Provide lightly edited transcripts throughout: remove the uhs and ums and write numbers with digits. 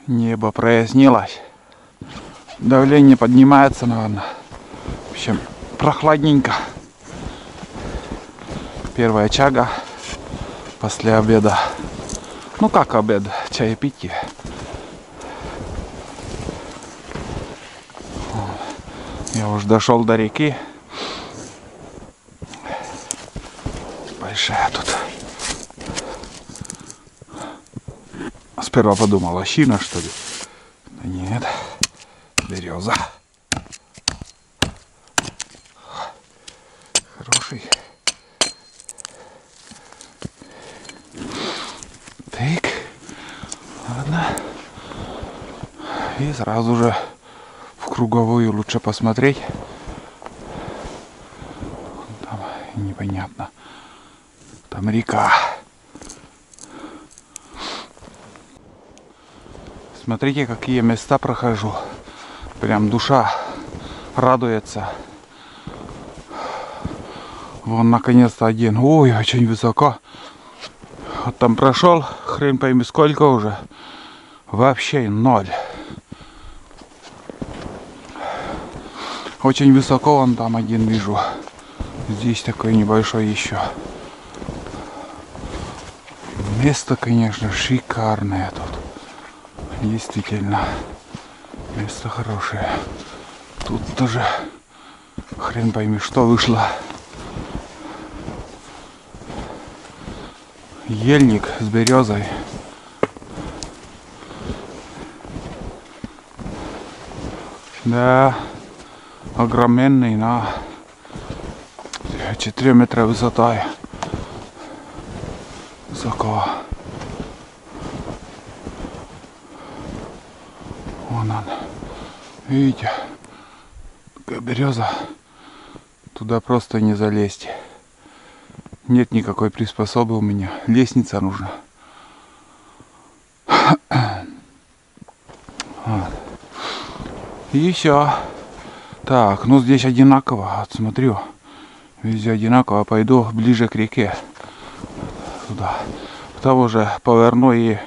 Небо прояснилось. Давление поднимается, наверное. В общем, прохладненько. Первая чага после обеда. Ну как обед? Чаепитие. Я уже дошел до реки. Большая тут. Сперва подумал, лощина, что ли? Да нет, береза. Хороший. Так, ладно. И сразу же в круговую лучше посмотреть. Там непонятно. Там река. Смотрите, какие места прохожу. Прям душа радуется. Вон наконец-то один. Ой, очень высоко. Вот там прошел, хрен пойми сколько уже. Вообще ноль. Очень высоко вон там один вижу. Здесь такой небольшой еще. Место, конечно, шикарное тут. Действительно. Место хорошее. Тут тоже хрен пойми что вышло. Ельник с березой. Да, огроменный, на 4 метра высота. Высоко. Вон он. Видите, такая береза. Туда просто не залезть. Нет никакой приспособы у меня. Лестница нужна. Вот. И все. Так, ну здесь одинаково. Вот смотрю. Везде одинаково. Пойду ближе к реке. Туда. Того же поверну и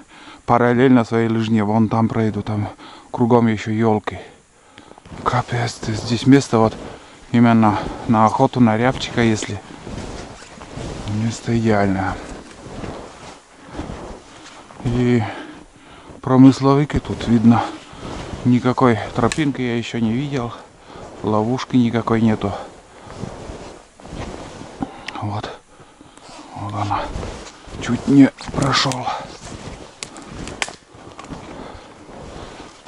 параллельно своей лыжне. Вон там пройду. Там кругом еще елки. Капец. Здесь место вот именно на охоту на рябчика, если. Место идеальное. И промысловики тут видно. Никакой тропинки я еще не видел. Ловушки никакой нету. Вот. Вот она. Чуть не прошел.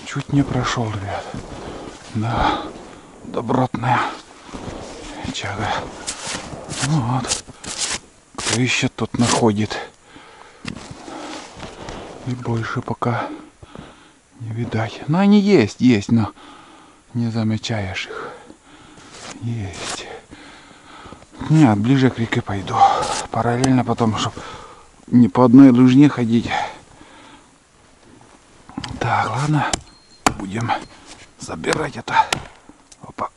Чуть не прошел, ребят. Да. Добротная чага. Ну вот. Кто еще тут находит? И больше пока не видать. Но они есть, но не замечаешь их. Есть. Нет, ближе к реке пойду. Параллельно потом, чтобы не по одной лыжне ходить. Так, ладно. Будем забирать это. Опа.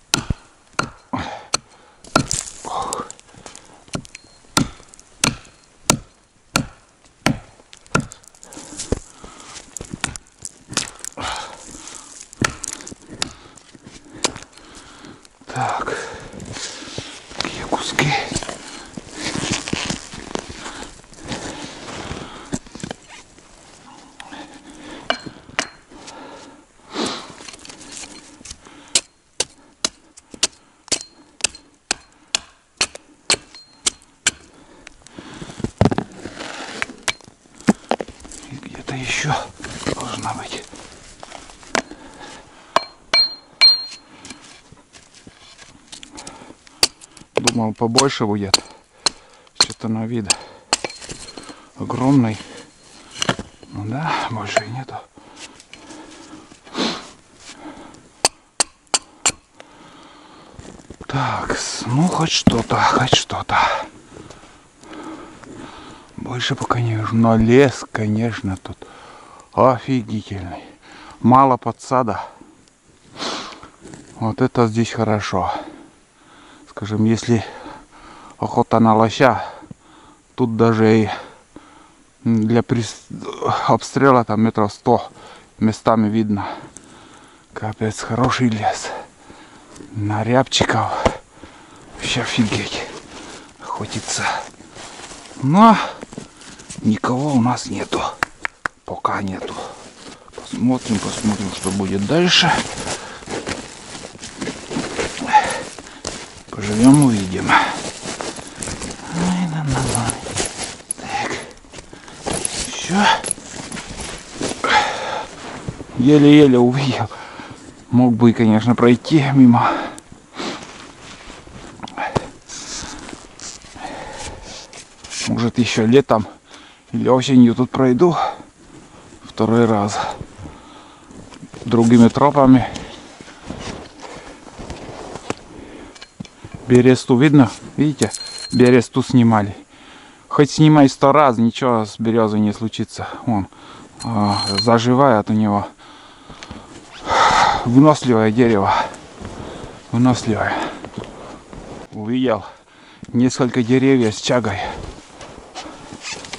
Так, такие куски. И где-то еще должна быть. Думал, побольше будет. Что-то на вид огромный. Ну да, больше и нету. Так, ну хоть что-то, хоть что-то. Больше пока не вижу. Но лес, конечно, тут офигительный. Мало подсада. Вот это здесь хорошо. Скажем, если охота на лося, тут даже и для обстрела там метров 100 местами видно. Капец, хороший лес. На рябчиков. Вообще офигеть. Охотиться. Но никого у нас нету. Пока нету. Посмотрим, что будет дальше. Поживем, увидим. Так. Еще. Еле-еле увидел. Мог бы, конечно, пройти мимо. Может, еще летом или осенью тут пройду второй раз другими тропами. Бересту видно? Видите? Бересту снимали. Хоть снимай 100 раз, ничего с березой не случится. Вон, заживает у него. Выносливое дерево. Выносливое. Увидел несколько деревьев с чагой.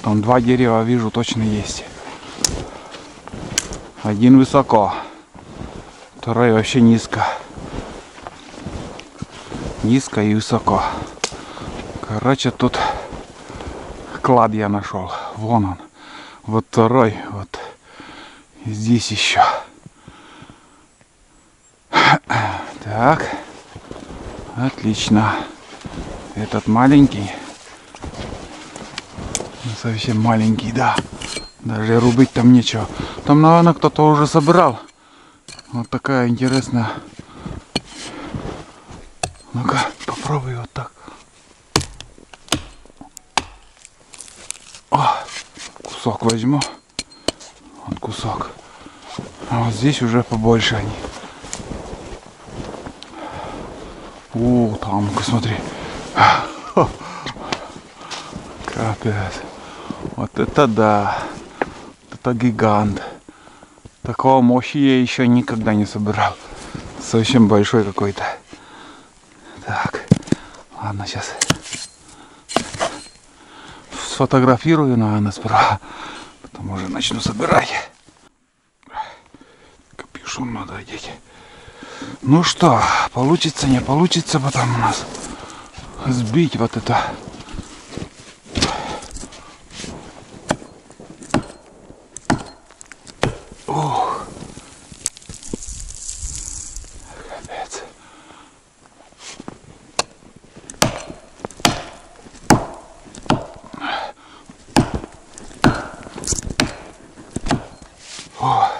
Там 2 дерева вижу, точно есть. Один высоко, второй вообще низко. Низко и высоко. Короче, тут клад я нашел. Вон он. Вот второй. Вот. И здесь еще. Так. Отлично. Этот маленький. Совсем маленький, да. Даже рубить там нечего. Там, наверное, кто-то уже собрал. Вот такая интересная. Ну-ка, попробуй вот так. О, кусок возьму. Вот кусок. А вот здесь уже побольше они. О, там, ну-ка, смотри. Капец. Вот это да. Это гигант. Такого мощи я еще никогда не собирал. Совсем большой какой-то. Так. Ладно, сейчас сфотографирую, наверное, справа. Потом уже начну собирать. Капюшон надо одеть. Ну что, получится, не получится потом у нас сбить вот это. Ух. Капец. О.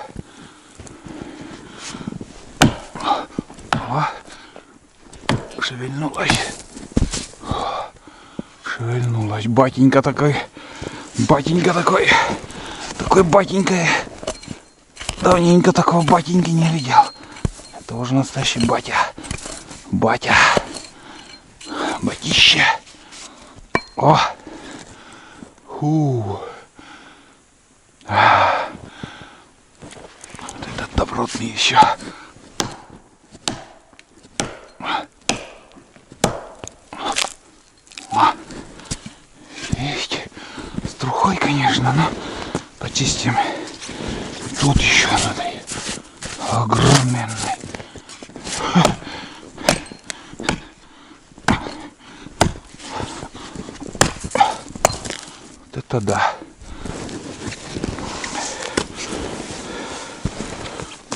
О. Шевельнулась. Шевельнулась. Батенька такой. Батенька такой. Такой батенька. Давненько такого батеньки не видел. Это уже настоящий батя. Батя. Батище. О. Фу. Вот этот добротный еще. Видите? С трухой, конечно, но почистим. Тут еще, смотри, огроменный. Вот это да.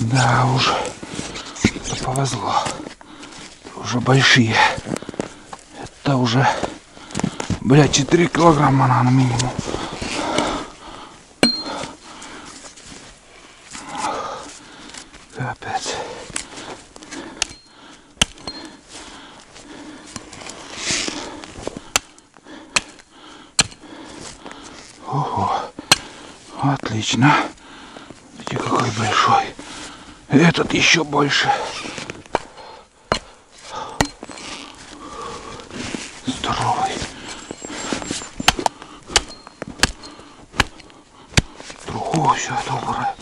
Да уж, это повезло. Это уже большие. Это уже, блядь, 4 килограмма на минимум. Капец. Ого. Отлично. Видите, какой большой. Этот еще больше. Здоровый. Труху все это убрать.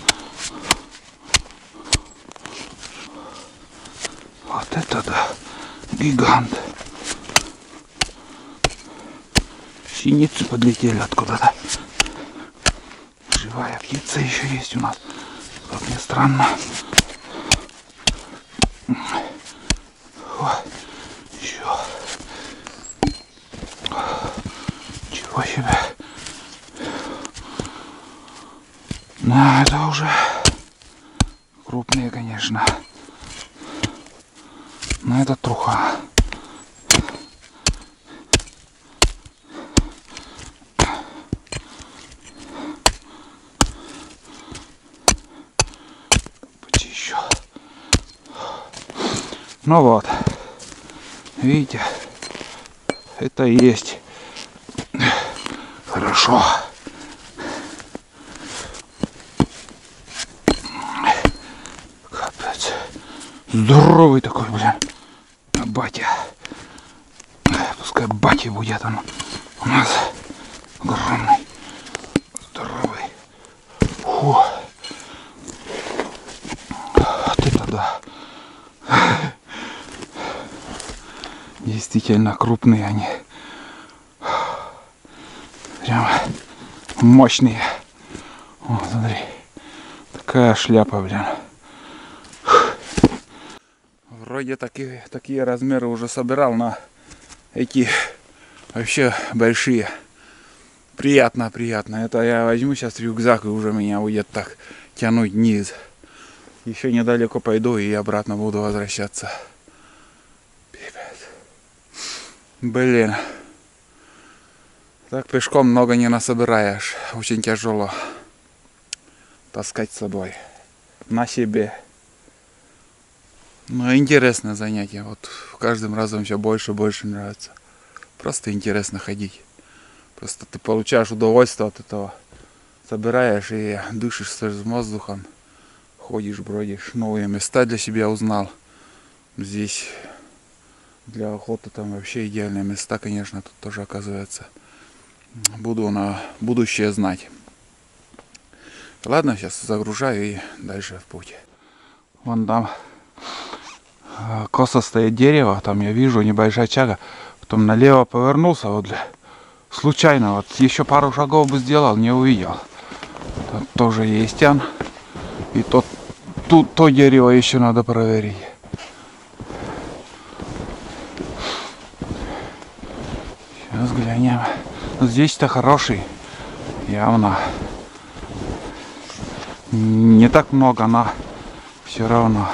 Вот это да. Гигант. Синицы подлетели откуда-то. Живая птица еще есть у нас. как мне странно. Еще. Чего себе. Да, это уже крупные, конечно. Но это труха. Почищу. Ну вот. Видите? Это и есть. Хорошо. Капец. Здоровый такой, блин. Батя. Пускай батя будет он у нас. Огромный. Здоровый. Фу. Вот это да. Действительно крупные они. Прям мощные. О, смотри. Такая шляпа, блин. Вроде такие размеры уже собирал, но эти вообще большие. Приятно, приятно. Это я возьму сейчас рюкзак и уже меня будет так тянуть вниз. Еще недалеко пойду и обратно буду возвращаться. Пипец. Блин. Так пешком много не насобираешь. Очень тяжело таскать с собой. На себе. Но интересное занятие. Вот каждым разом все больше и больше нравится. Просто интересно ходить. Просто ты получаешь удовольствие от этого. Собираешь и дышишь с воздухом. Ходишь, бродишь. Новые места для себя узнал. Здесь для охоты там вообще идеальные места, конечно, тут тоже оказывается. Буду на будущее знать. Ладно, сейчас загружаю и дальше в путь. Вон там косо стоит дерево, там я вижу небольшая чага. Потом налево повернулся, вот случайно, вот еще пару шагов бы сделал, не увидел. Тут тоже есть тян. И то дерево еще надо проверить. Сейчас глянем. Здесь-то хороший, явно. Не так много, но все равно.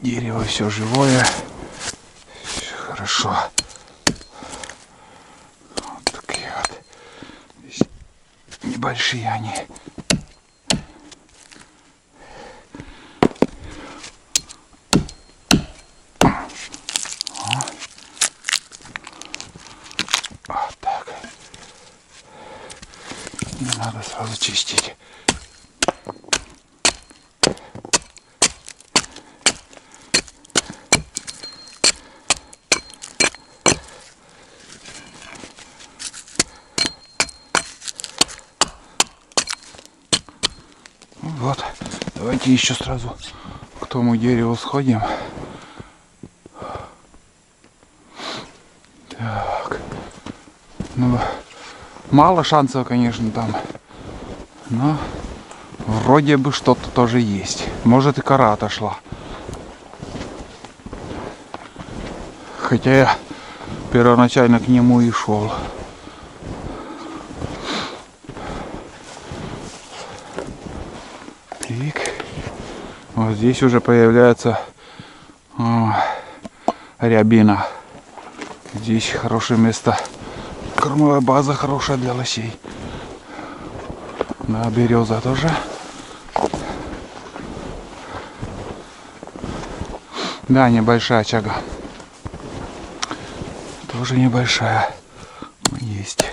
Дерево все живое. Все хорошо. Вот такие вот. Здесь небольшие они. Вот так. Не надо сразу чистить. Вот, давайте еще сразу к тому дереву сходим. Так, ну, мало шансов, конечно, там, но вроде бы что-то тоже есть. Может, и кора отошла. Хотя я первоначально к нему и шел. Вот здесь уже появляется рябина. Здесь хорошее место. Кормовая база хорошая для лосей. Да, береза тоже. Да, небольшая чага. Тоже небольшая. Есть.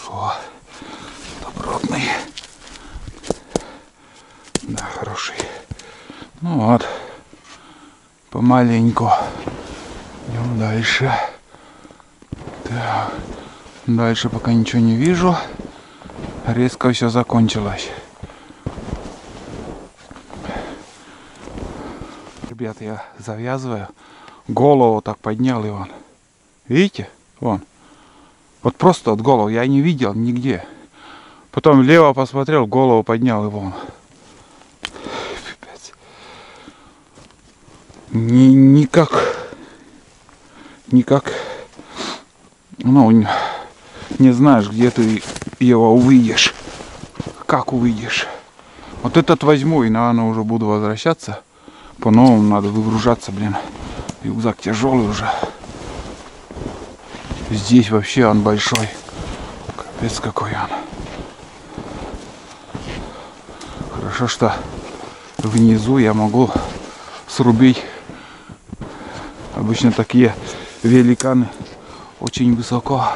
О, добротный. Да, хороший. Ну вот. Помаленьку. Идем дальше. Так. Дальше пока ничего не вижу. Резко все закончилось. Ребят, я завязываю. Голову так поднял и вон. Видите? Вон. Вот просто от головы я не видел нигде. Потом влево посмотрел, голову поднял и вон. Никак, ну, не знаешь, где ты его увидишь, как увидишь. Вот этот возьму и, наверное, уже буду возвращаться. По-новому надо выгружаться, блин. Рюкзак тяжелый уже. Здесь вообще он большой. Капец какой он. Хорошо, что внизу я могу срубить. Обычно такие великаны очень высоко.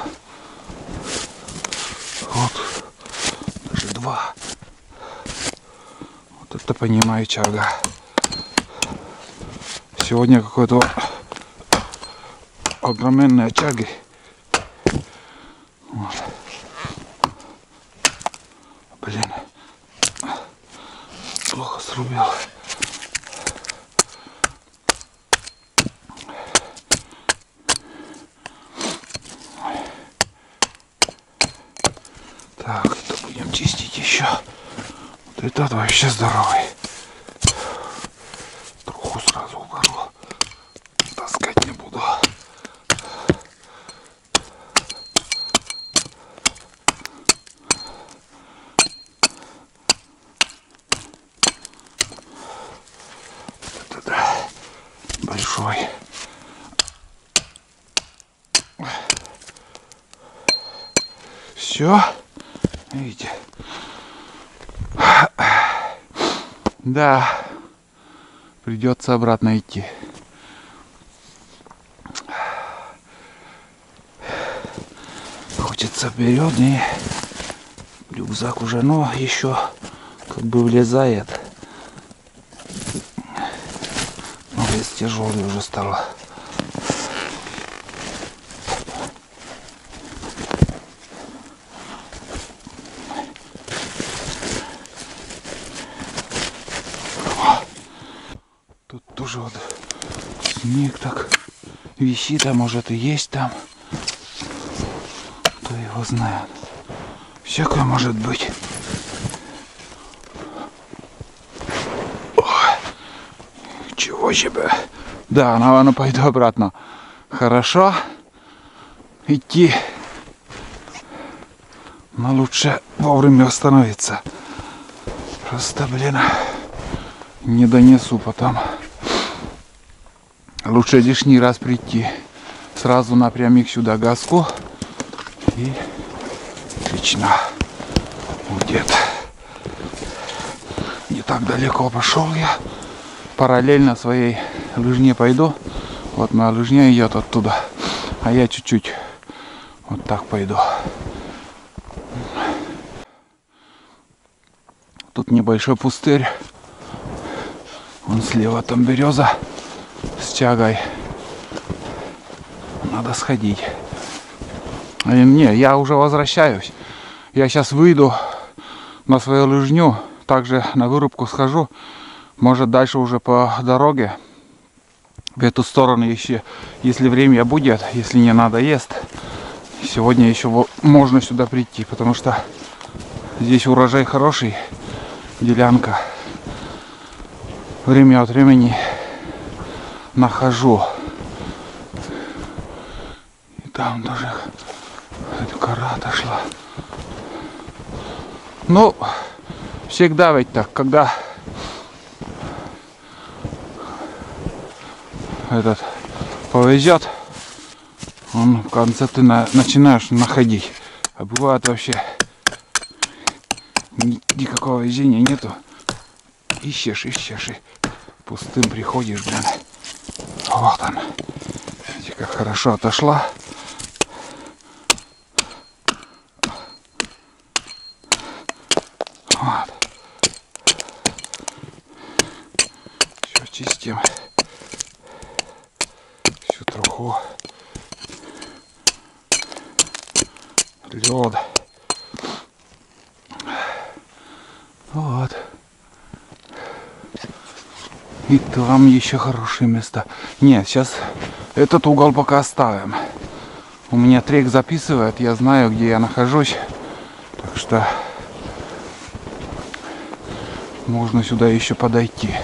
Вот. Даже два. Вот это понимаю, чага. Сегодня какой-то огроменные чаги. Вот. Блин. Плохо срубил. Так, это будем чистить еще. Вот этот вообще здоровый. Труху сразу уберу. Таскать не буду. Это да, большой. Все. Видите? Да, придется обратно идти. Хочется вперед, и рюкзак уже, но еще как бы влезает. Но вес тяжелый уже стал. Тут тоже вот снег так висит, а может и есть там. Кто его знает. Всякое может быть. Ой, чего себе. Да, наверное, пойду обратно. Хорошо идти. Но лучше вовремя остановиться. Просто, блин, не донесу потом. Лучше лишний раз прийти. Сразу напрямик сюда газку. И отлично. Где-то не так далеко пошел я. Параллельно своей лыжне пойду. Вот моя лыжня идет оттуда. А я чуть-чуть вот так пойду. Тут небольшой пустырь. Вон слева там береза с чагой. Надо сходить. Не, я уже возвращаюсь. Я сейчас выйду на свою лыжню. Также на вырубку схожу. Может, дальше уже по дороге. В эту сторону еще, если время будет, если не надоест. Сегодня еще можно сюда прийти, потому что здесь урожай хороший. Делянка. Время от времени нахожу. И там тоже эта кора отошла. Ну, всегда ведь так, когда этот повезет, он в конце ты начинаешь находить. А бывает вообще никакого везения нету. Ищешь и пустым приходишь, блин. Вот он. Видите, как хорошо отошла. Вот. Все чистим. Всю труху. Лед. Вот. И там еще хорошие места. Нет, сейчас этот угол пока оставим. У меня трек записывает, я знаю, где я нахожусь. Так что Можно сюда еще подойти.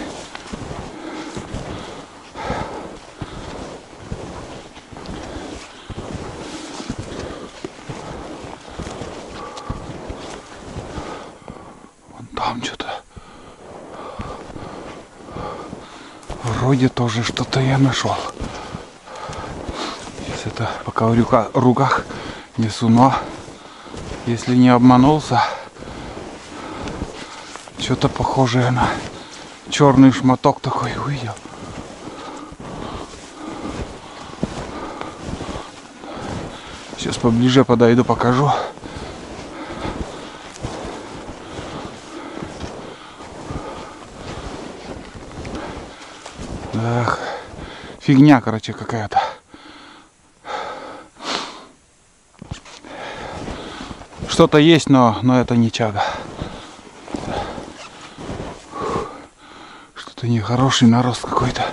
Вон там что-то. Вроде тоже что-то я нашел. Сейчас это пока в руках несу, но если не обманулся, что-то похожее на черный шматок такой увидел. Сейчас поближе подойду, покажу. Ах, фигня, короче, какая-то. Что-то есть, но это не чага. Что-то нехороший нарост какой-то.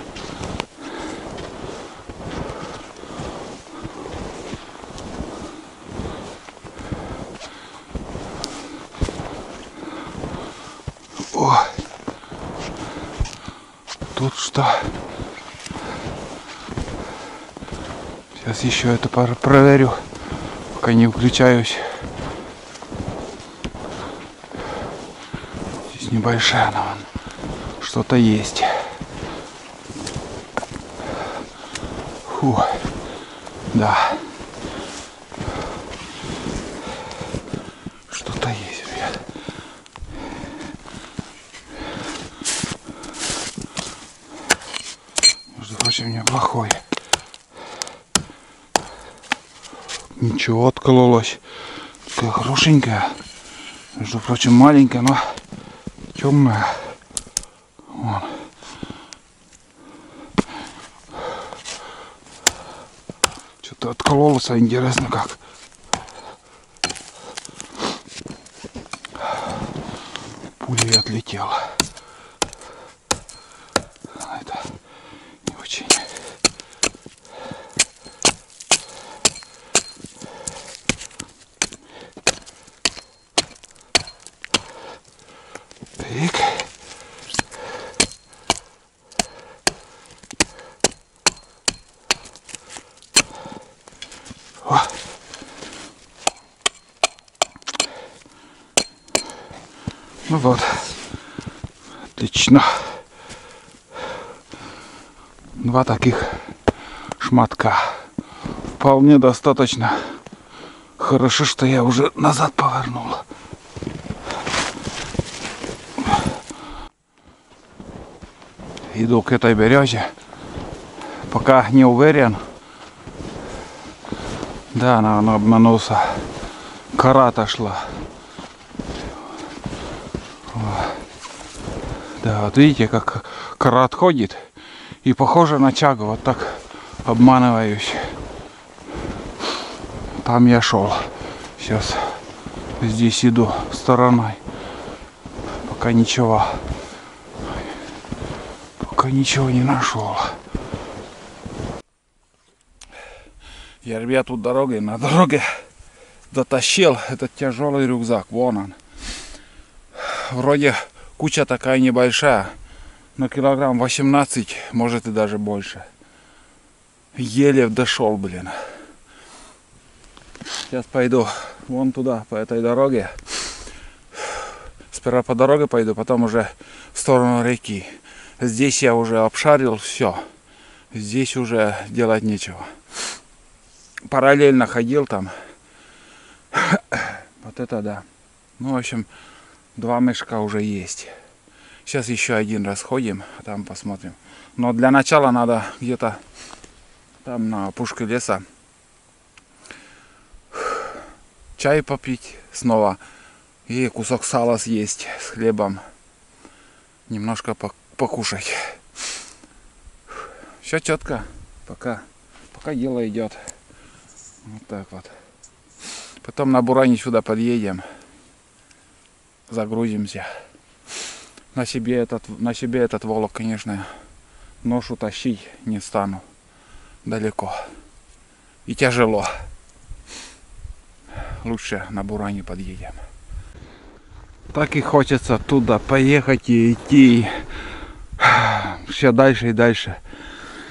О! Тут что? Сейчас еще это проверю, пока не включаюсь. Здесь небольшая, но что-то есть. Фу. Да. Что-то есть, ребят. Между прочим, неплохой. Ничего, откололось. Такая хорошенькая. Между прочим, маленькая, но темная. Вон. Что-то откололось, а интересно как. Пуля отлетела. Это не очень. Так. О. Ну вот. Отлично. Два таких шматка. Вполне достаточно. Хорошо, что я уже назад повернул. Иду к этой березе. Пока не уверен. Да, наверное, обманулся. Кора отошла. Да, вот видите, как кора отходит. И похоже на чагу. Вот так обманываюсь. Там я шел. Сейчас здесь иду стороной. Пока ничего не нашел. Я, ребят, тут на дороге дотащил этот тяжелый рюкзак. Вон он. Вроде куча такая небольшая, но килограмм 18, может и даже больше. Еле дошел, блин. Сейчас пойду вон туда, по этой дороге. Сперва по дороге пойду, потом уже в сторону реки. Здесь я уже обшарил все. Здесь уже делать нечего. Параллельно ходил там. Вот это да. Ну, в общем, 2 мешка уже есть. Сейчас еще один раз ходим, там посмотрим. Но для начала надо где-то там на опушке леса чай попить снова и кусок сала съесть с хлебом. Немножко покушать. Все четко. Пока дело идет. Вот так вот. Потом на буране сюда подъедем. Загрузимся. На себе этот волок, конечно, ношу тащить не стану. Далеко. И тяжело. Лучше на буране подъедем. Так и хочется оттуда поехать и идти. Все дальше и дальше.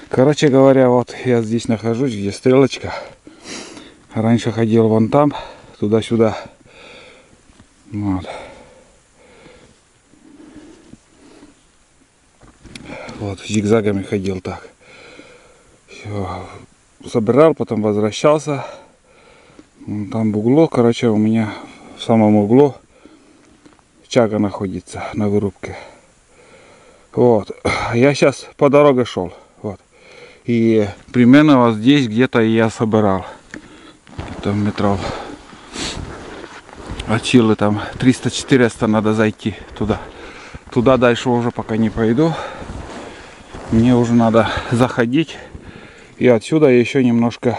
Короче говоря, вот я здесь нахожусь, где стрелочка. Раньше ходил вон там, туда-сюда. Вот. Вот, зигзагами ходил так. Все. Собирал, потом возвращался. Там в углу, короче, у меня в самом углу чага находится на вырубке. Вот. Я сейчас по дороге шел. Вот. И примерно вот здесь где-то я собирал. Там метров от силы там 300-400 надо зайти туда. Туда дальше уже пока не пойду. Мне уже надо заходить. И отсюда я еще немножко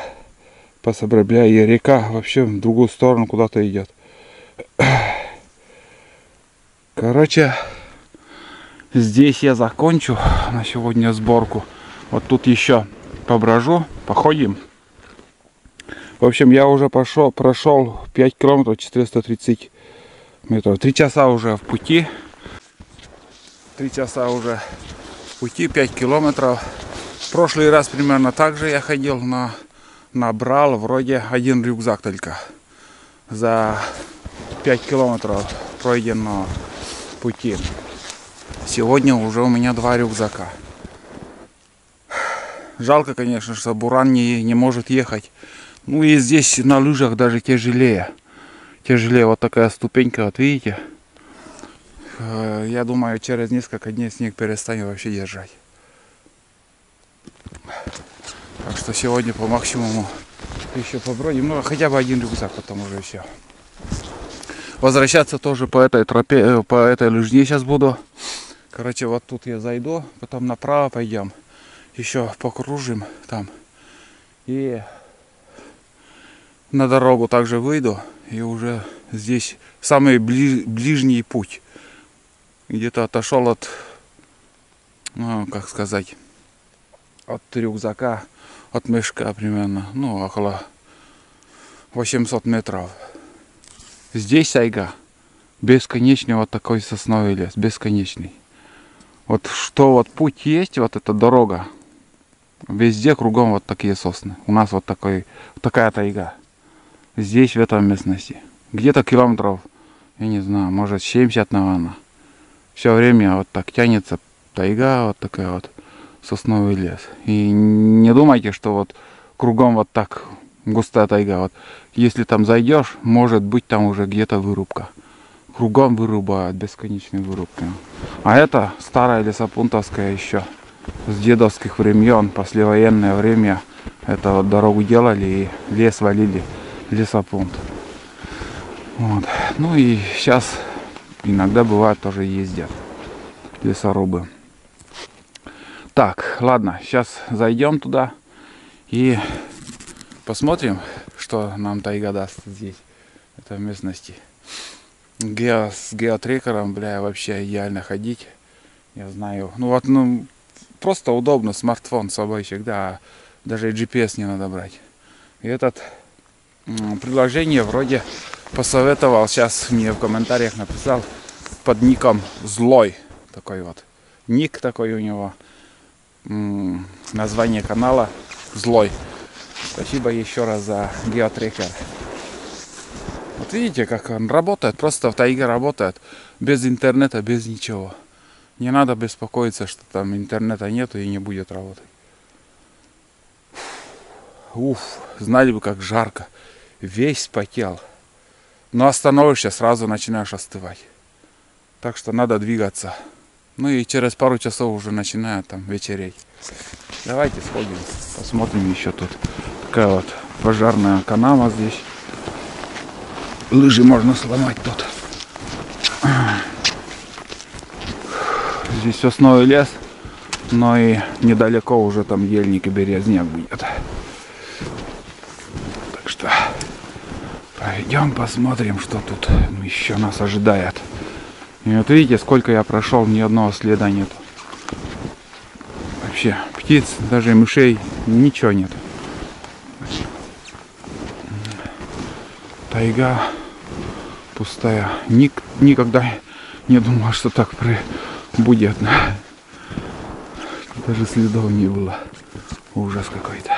пособираю. Бля, и река вообще в другую сторону куда-то идет. Короче, здесь я закончу на сегодня сборку. Вот тут еще поброжу, походим. В общем, я уже прошел 5 километров 430 метров. 3 часа уже в пути. 3 часа уже в пути, 5 километров. В прошлый раз примерно так же я ходил, но набрал вроде один рюкзак только. За 5 километров пройденного пути. Сегодня уже у меня 2 рюкзака. Жалко, конечно, что Буран не может ехать. Ну и здесь на лыжах даже тяжелее. Тяжелее вот такая ступенька, вот видите. Я думаю, через несколько дней снег перестанет вообще держать. Так что сегодня по максимуму еще побродим. Ну, хотя бы один рюкзак, потом уже все. Возвращаться тоже по этой тропе, по этой лыжне сейчас буду. Короче, вот тут я зайду, потом направо пойдем. Еще покружим там. И на дорогу также выйду. И уже здесь самый ближний путь. Где-то отошел от, ну, как сказать, от рюкзака, от мешка примерно, ну, около 800 метров. Здесь тайга. Бесконечный вот такой сосновый лес, бесконечный. Вот что вот путь есть, вот эта дорога. Везде кругом вот такие сосны. У нас вот такая тайга. Здесь, в этом местности. Где-то километров, я не знаю, может 70, наверное. Все время вот так тянется тайга, вот такая вот сосновый лес. И не думайте, что вот кругом вот так густая тайга. Вот если там зайдешь, может быть там уже где-то вырубка. Кругом вырубают, бесконечные вырубки. А это старая лесопунтовская еще. С дедовских времен, послевоенное время. Это вот дорогу делали и лес валили. Лесопунт. Вот. Ну и сейчас иногда бывает тоже ездят лесорубы. Так, ладно, сейчас зайдем туда и посмотрим, что нам тайга даст здесь, в этой местности. С геотрекером, бля, вообще идеально ходить. Я знаю. Ну вот, ну, просто удобно, смартфон с собой всегда, даже GPS не надо брать. И этот приложение вроде посоветовал, сейчас мне в комментариях написал, под ником Злой. Такой вот ник такой у него. Название канала Злой. Спасибо еще раз за геотрекер. Вот видите, как он работает, просто в тайге работает, без интернета, без ничего. Не надо беспокоиться, что там интернета нету и не будет работать. Уф, знали бы, как жарко. Весь спотел. Но остановишься, сразу начинаешь остывать. Так что надо двигаться. Ну и через пару часов уже начинает там вечереть. Давайте сходим, посмотрим еще тут. Такая вот пожарная канава здесь. Лыжи можно сломать тут. Здесь сосновый лес, но и недалеко уже там ельник и березняк будет. Так что пойдем посмотрим, что тут еще нас ожидает. И вот видите, сколько я прошел, ни одного следа нет. Вообще птиц, даже мышей, ничего нет. Тайга пустая. Никогда не думал, что так будет. Даже следов не было. Ужас какой-то.